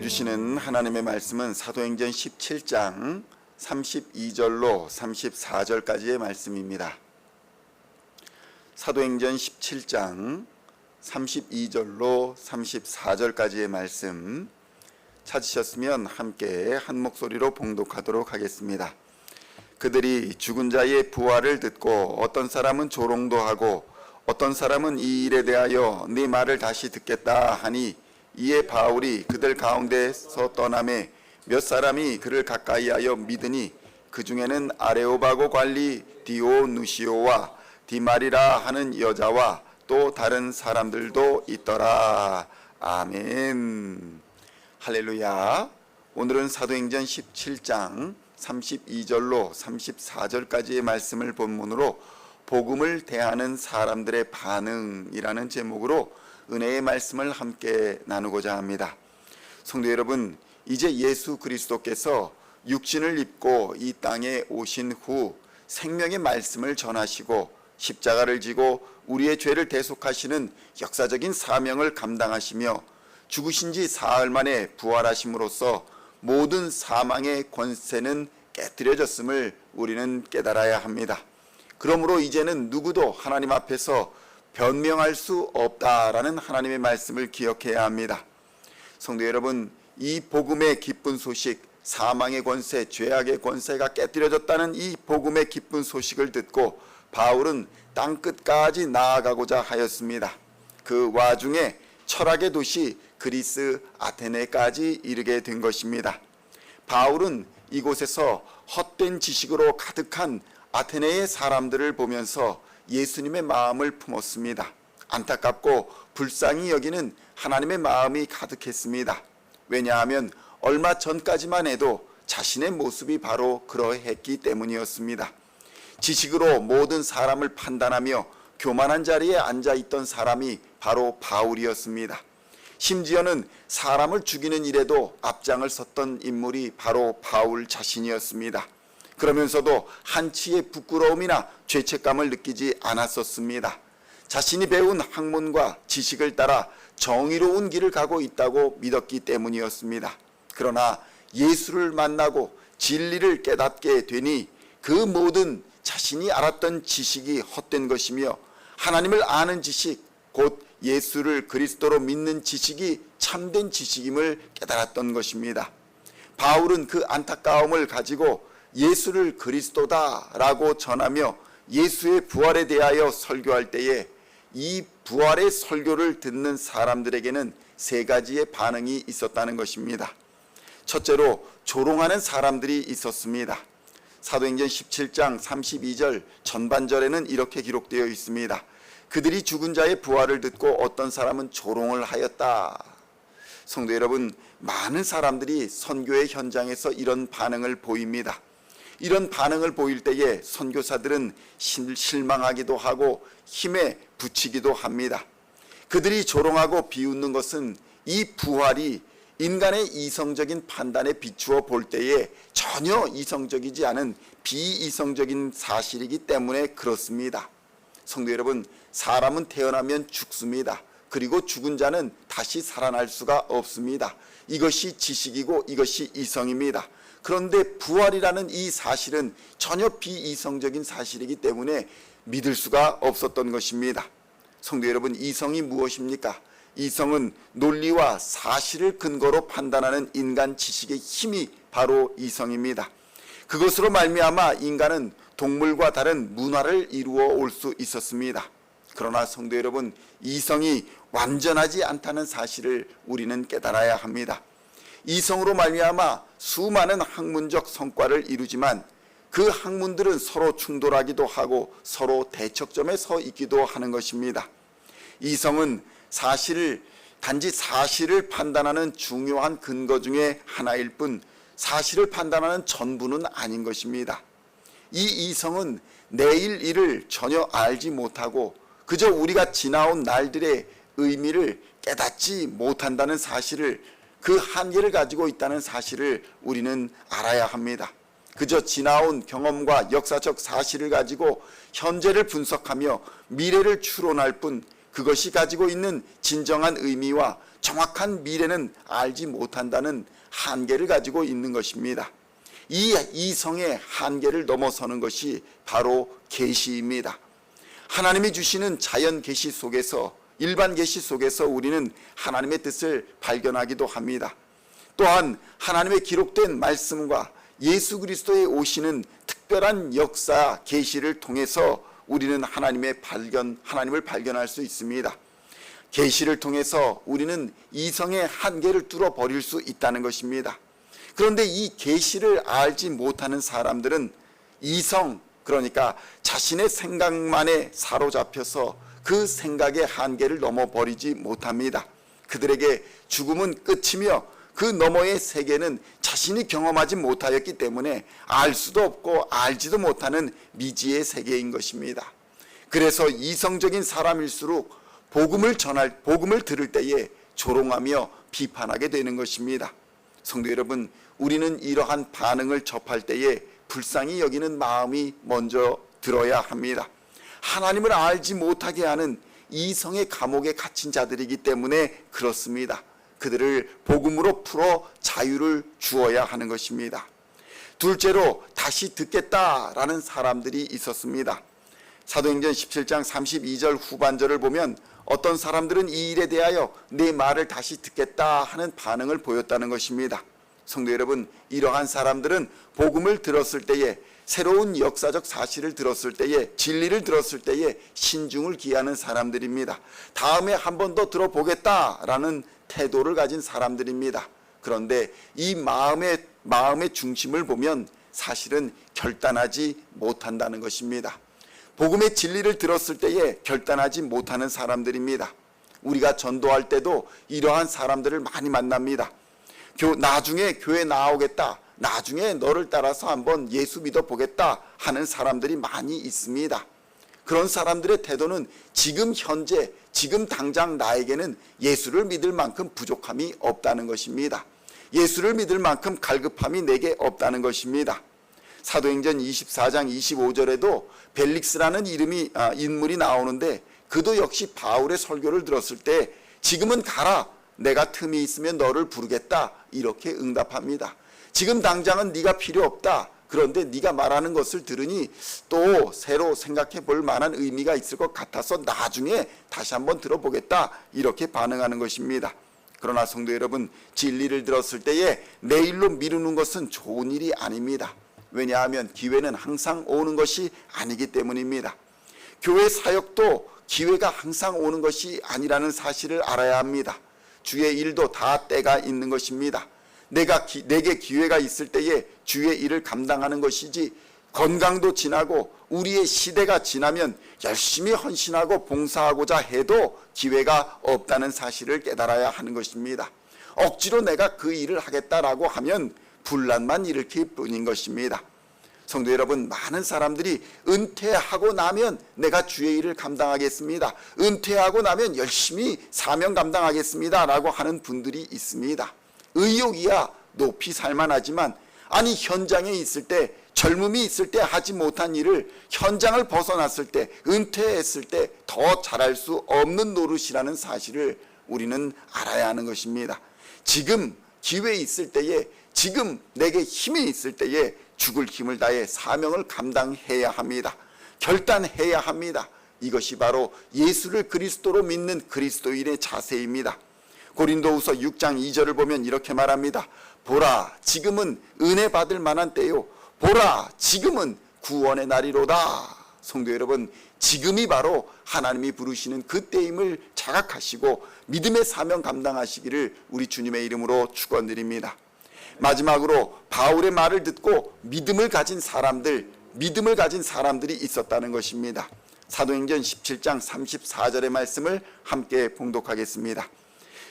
주시는 하나님의 말씀은 사도행전 17장 32절로 34절까지의 말씀입니다. 사도행전 17장 32절로 34절까지의 말씀 찾으셨으면 함께 한 목소리로 봉독하도록 하겠습니다. 그들이 죽은 자의 부활을 듣고 어떤 사람은 조롱도 하고 어떤 사람은 이 일에 대하여 네 말을 다시 듣겠다 하니, 이에 바울이 그들 가운데서 떠나매 몇 사람이 그를 가까이하여 믿으니 그 중에는 아레오바고 관리 디오누시오와 디마리라 하는 여자와 또 다른 사람들도 있더라. 아멘. 할렐루야. 오늘은 사도행전 17장 32절로 34절까지의 말씀을 본문으로 복음을 대하는 사람들의 반응이라는 제목으로 은혜의 말씀을 함께 나누고자 합니다. 성도 여러분, 이제 예수 그리스도께서 육신을 입고 이 땅에 오신 후 생명의 말씀을 전하시고 십자가를 지고 우리의 죄를 대속하시는 역사적인 사명을 감당하시며 죽으신 지 사흘 만에 부활하심으로써 모든 사망의 권세는 깨뜨려졌음을 우리는 깨달아야 합니다. 그러므로 이제는 누구도 하나님 앞에서 변명할 수 없다라는 하나님의 말씀을 기억해야 합니다. 성도 여러분, 이 복음의 기쁜 소식, 사망의 권세, 죄악의 권세가 깨뜨려졌다는 이 복음의 기쁜 소식을 듣고 바울은 땅끝까지 나아가고자 하였습니다. 그 와중에 철학의 도시 그리스 아테네까지 이르게 된 것입니다. 바울은 이곳에서 헛된 지식으로 가득한 아테네의 사람들을 보면서 예수님의 마음을 품었습니다. 안타깝고 불쌍히 여기는 하나님의 마음이 가득했습니다. 왜냐하면 얼마 전까지만 해도 자신의 모습이 바로 그러했기 때문이었습니다. 지식으로 모든 사람을 판단하며 교만한 자리에 앉아있던 사람이 바로 바울이었습니다. 심지어는 사람을 죽이는 일에도 앞장을 섰던 인물이 바로 바울 자신이었습니다. 그러면서도 한치의 부끄러움이나 죄책감을 느끼지 않았었습니다. 자신이 배운 학문과 지식을 따라 정의로운 길을 가고 있다고 믿었기 때문이었습니다. 그러나 예수를 만나고 진리를 깨닫게 되니 그 모든 자신이 알았던 지식이 헛된 것이며 하나님을 아는 지식, 곧 예수를 그리스도로 믿는 지식이 참된 지식임을 깨달았던 것입니다. 바울은 그 안타까움을 가지고 예수를 그리스도다라고 전하며 예수의 부활에 대하여 설교할 때에 이 부활의 설교를 듣는 사람들에게는 세 가지의 반응이 있었다는 것입니다. 첫째로 조롱하는 사람들이 있었습니다. 사도행전 17장 32절 전반절에는 이렇게 기록되어 있습니다. 그들이 죽은 자의 부활을 듣고 어떤 사람은 조롱을 하였다. 성도 여러분, 많은 사람들이 선교의 현장에서 이런 반응을 보입니다. 이런 반응을 보일 때에 선교사들은 실망하기도 하고 힘에 부치기도 합니다. 그들이 조롱하고 비웃는 것은 이 부활이 인간의 이성적인 판단에 비추어 볼 때에 전혀 이성적이지 않은 비이성적인 사실이기 때문에 그렇습니다. 성도 여러분, 사람은 태어나면 죽습니다. 그리고 죽은 자는 다시 살아날 수가 없습니다. 이것이 지식이고 이것이 이성입니다. 그런데 부활이라는 이 사실은 전혀 비이성적인 사실이기 때문에 믿을 수가 없었던 것입니다. 성도 여러분, 이성이 무엇입니까? 이성은 논리와 사실을 근거로 판단하는 인간 지식의 힘이 바로 이성입니다. 그것으로 말미암아 인간은 동물과 다른 문화를 이루어 올 수 있었습니다. 그러나 성도 여러분, 이성이 완전하지 않다는 사실을 우리는 깨달아야 합니다. 이성으로 말미암아 수많은 학문적 성과를 이루지만 그 학문들은 서로 충돌하기도 하고 서로 대척점에 서 있기도 하는 것입니다. 이성은 단지 사실을 판단하는 중요한 근거 중에 하나일 뿐 사실을 판단하는 전부는 아닌 것입니다. 이 이성은 내일 일을 전혀 알지 못하고 그저 우리가 지나온 날들의 의미를 깨닫지 못한다는 사실을, 그 한계를 가지고 있다는 사실을 우리는 알아야 합니다. 그저 지나온 경험과 역사적 사실을 가지고 현재를 분석하며 미래를 추론할 뿐 그것이 가지고 있는 진정한 의미와 정확한 미래는 알지 못한다는 한계를 가지고 있는 것입니다. 이 이성의 한계를 넘어서는 것이 바로 계시입니다. 하나님이 주시는 자연 계시 속에서, 일반 계시 속에서 우리는 하나님의 뜻을 발견하기도 합니다. 또한 하나님의 기록된 말씀과 예수 그리스도의 오시는 특별한 역사 계시를 통해서 우리는 하나님을 발견할 수 있습니다. 계시를 통해서 우리는 이성의 한계를 뚫어버릴 수 있다는 것입니다. 그런데 이 계시를 알지 못하는 사람들은 이성, 그러니까 자신의 생각만에 사로잡혀서 그 생각의 한계를 넘어버리지 못합니다. 그들에게 죽음은 끝이며 그 너머의 세계는 자신이 경험하지 못하였기 때문에 알 수도 없고 알지도 못하는 미지의 세계인 것입니다. 그래서 이성적인 사람일수록 복음을 들을 때에 조롱하며 비판하게 되는 것입니다. 성도 여러분, 우리는 이러한 반응을 접할 때에 불쌍히 여기는 마음이 먼저 들어야 합니다. 하나님을 알지 못하게 하는 이성의 감옥에 갇힌 자들이기 때문에 그렇습니다. 그들을 복음으로 풀어 자유를 주어야 하는 것입니다. 둘째로 다시 듣겠다라는 사람들이 있었습니다. 사도행전 17장 32절 후반절을 보면 어떤 사람들은 이 일에 대하여 내 말을 다시 듣겠다 하는 반응을 보였다는 것입니다. 성도 여러분, 이러한 사람들은 복음을 들었을 때에, 새로운 역사적 사실을 들었을 때에, 진리를 들었을 때에 신중을 기하는 사람들입니다. 다음에 한 번 더 들어보겠다라는 태도를 가진 사람들입니다. 그런데 이 마음의 중심을 보면 사실은 결단하지 못한다는 것입니다. 복음의 진리를 들었을 때에 결단하지 못하는 사람들입니다. 우리가 전도할 때도 이러한 사람들을 많이 만납니다. 나중에 교회 나오겠다, 나중에 너를 따라서 한번 예수 믿어보겠다 하는 사람들이 많이 있습니다. 그런 사람들의 태도는 지금 현재, 지금 당장 나에게는 예수를 믿을 만큼 부족함이 없다는 것입니다. 예수를 믿을 만큼 갈급함이 내게 없다는 것입니다. 사도행전 24장 25절에도 벨릭스라는 인물이 나오는데, 그도 역시 바울의 설교를 들었을 때 지금은 가라, 내가 틈이 있으면 너를 부르겠다, 이렇게 응답합니다. 지금 당장은 네가 필요 없다. 그런데 네가 말하는 것을 들으니 또 새로 생각해 볼 만한 의미가 있을 것 같아서 나중에 다시 한번 들어보겠다, 이렇게 반응하는 것입니다. 그러나 성도 여러분, 진리를 들었을 때에 내일로 미루는 것은 좋은 일이 아닙니다. 왜냐하면 기회는 항상 오는 것이 아니기 때문입니다. 교회 사역도 기회가 항상 오는 것이 아니라는 사실을 알아야 합니다. 주의 일도 다 때가 있는 것입니다. 내게 기회가 있을 때에 주의 일을 감당하는 것이지, 건강도 지나고 우리의 시대가 지나면 열심히 헌신하고 봉사하고자 해도 기회가 없다는 사실을 깨달아야 하는 것입니다. 억지로 내가 그 일을 하겠다라고 하면 분란만 일으킬 뿐인 것입니다. 성도 여러분, 많은 사람들이 은퇴하고 나면 내가 주의 일을 감당하겠습니다, 은퇴하고 나면 열심히 사명 감당하겠습니다 라고 하는 분들이 있습니다. 의욕이야 높이 살만하지만, 아니 현장에 있을 때, 젊음이 있을 때 하지 못한 일을 현장을 벗어났을 때, 은퇴했을 때 더 잘할 수 없는 노릇이라는 사실을 우리는 알아야 하는 것입니다. 지금 기회 있을 때에, 지금 내게 힘이 있을 때에 죽을 힘을 다해 사명을 감당해야 합니다. 결단해야 합니다. 이것이 바로 예수를 그리스도로 믿는 그리스도인의 자세입니다. 고린도후서 6장 2절을 보면 이렇게 말합니다. 보라, 지금은 은혜 받을 만한 때요, 보라, 지금은 구원의 날이로다. 성도 여러분, 지금이 바로 하나님이 부르시는 그때임을 자각하시고 믿음의 사명 감당하시기를 우리 주님의 이름으로 축원드립니다. 마지막으로 바울의 말을 듣고 믿음을 가진 사람들이 있었다는 것입니다. 사도행전 17장 34절의 말씀을 함께 봉독하겠습니다.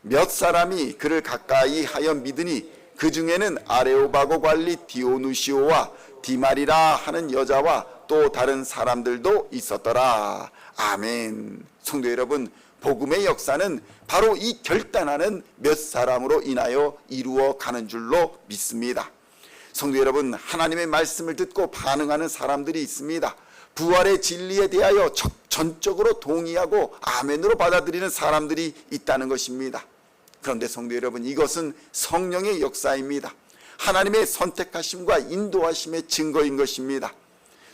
몇 사람이 그를 가까이 하여 믿으니 그 중에는 아레오바고 관리 디오누시오와 디마리라 하는 여자와 또 다른 사람들도 있었더라. 아멘. 성도 여러분, 복음의 역사는 바로 이 결단하는 몇 사람으로 인하여 이루어가는 줄로 믿습니다. 성도 여러분, 하나님의 말씀을 듣고 반응하는 사람들이 있습니다. 부활의 진리에 대하여 전적으로 동의하고 아멘으로 받아들이는 사람들이 있다는 것입니다. 그런데 성도 여러분, 이것은 성령의 역사입니다. 하나님의 선택하심과 인도하심의 증거인 것입니다.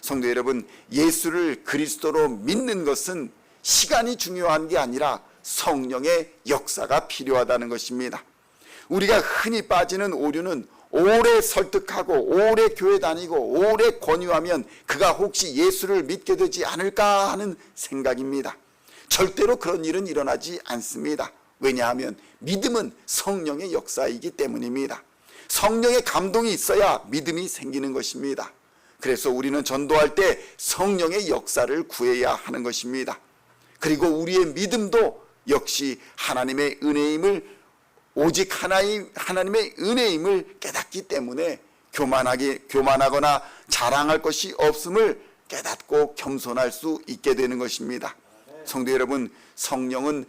성도 여러분, 예수를 그리스도로 믿는 것은 시간이 중요한 게 아니라 성령의 역사가 필요하다는 것입니다. 우리가 흔히 빠지는 오류는 오래 설득하고 오래 교회 다니고 오래 권유하면 그가 혹시 예수를 믿게 되지 않을까 하는 생각입니다. 절대로 그런 일은 일어나지 않습니다. 왜냐하면 믿음은 성령의 역사이기 때문입니다. 성령의 감동이 있어야 믿음이 생기는 것입니다. 그래서 우리는 전도할 때 성령의 역사를 구해야 하는 것입니다. 그리고 우리의 믿음도 역시 하나님의 은혜임을, 오직 하나님의 은혜임을 깨닫기 때문에 교만하거나 자랑할 것이 없음을 깨닫고 겸손할 수 있게 되는 것입니다. 성도 여러분, 성령은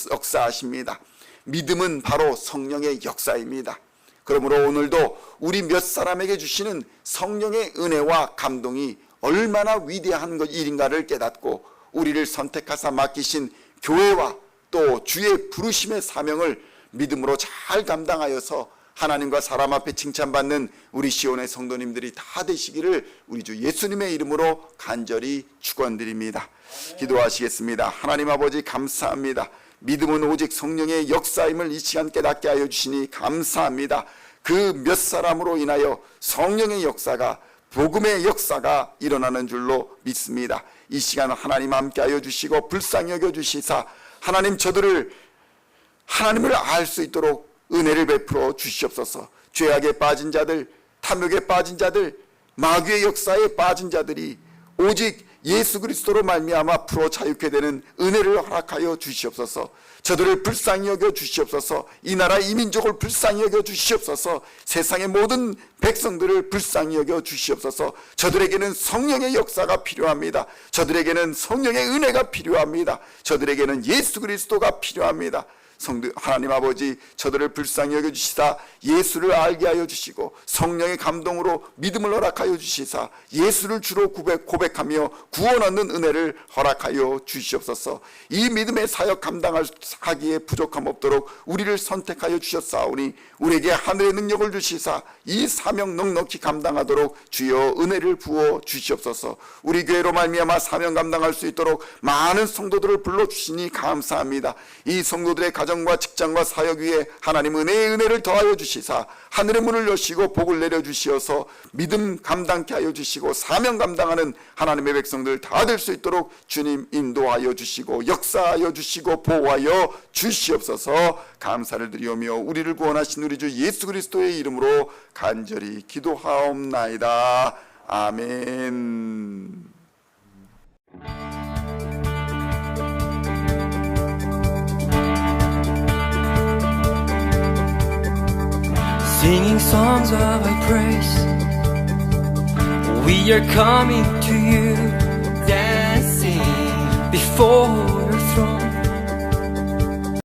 역사하십니다. 믿음은 바로 성령의 역사입니다. 그러므로 오늘도 우리 몇 사람에게 주시는 성령의 은혜와 감동이 얼마나 위대한 일인가를 깨닫고 우리를 선택하사 맡기신 교회와 또 주의 부르심의 사명을 믿음으로 잘 감당하여서 하나님과 사람 앞에 칭찬받는 우리 시온의 성도님들이 다 되시기를 우리 주 예수님의 이름으로 간절히 축원드립니다. 기도하시겠습니다. 하나님 아버지, 감사합니다. 믿음은 오직 성령의 역사임을 이 시간 깨닫게 하여 주시니 감사합니다. 그 몇 사람으로 인하여 성령의 역사가, 복음의 역사가 일어나는 줄로 믿습니다. 이 시간 하나님 함께 하여 주시고 불쌍히 여겨 주시사 하나님, 저들을 하나님을 알 수 있도록 은혜를 베풀어 주시옵소서. 죄악에 빠진 자들, 탐욕에 빠진 자들, 마귀의 역사에 빠진 자들이 오직 예수 그리스도로 말미암아 풀어 자유케 되는 은혜를 허락하여 주시옵소서. 저들을 불쌍히 여겨 주시옵소서. 이 나라 이 민족을 불쌍히 여겨 주시옵소서. 세상의 모든 백성들을 불쌍히 여겨 주시옵소서. 저들에게는 성령의 역사가 필요합니다. 저들에게는 성령의 은혜가 필요합니다. 저들에게는 예수 그리스도가 필요합니다. 성도 하나님 아버지, 저들을 불쌍히 여겨주시사 예수를 알게 하여 주시고 성령의 감동으로 믿음을 허락하여 주시사 예수를 주로 고백하며 구원 얻는 은혜를 허락하여 주시옵소서. 이 믿음의 사역 감당하기에 부족함 없도록 우리를 선택하여 주셨사오니 우리에게 하늘의 능력을 주시사 이 사명 넉넉히 감당하도록 주여 은혜를 부어 주시옵소서. 우리 교회로 말미암아 사명 감당할 수 있도록 많은 성도들을 불러주시니 감사합니다. 이 성도들의 가정과 직장과 사역 위에 하나님 은혜의 은혜를 더하여 주시사 하늘의 문을 여시고 복을 내려주시어서 믿음 감당케 하여 주시고 사명 감당하는 하나님의 백성들 다 될 수 있도록 주님 인도하여 주시고 역사하여 주시고 보호하여 주시옵소서. 감사를 드리오며 우리를 구원하신 우리 주 예수 그리스도의 이름으로 간절히 기도하옵나이다. 아멘. Singing songs of our praise, we are coming to you, dancing before your throne.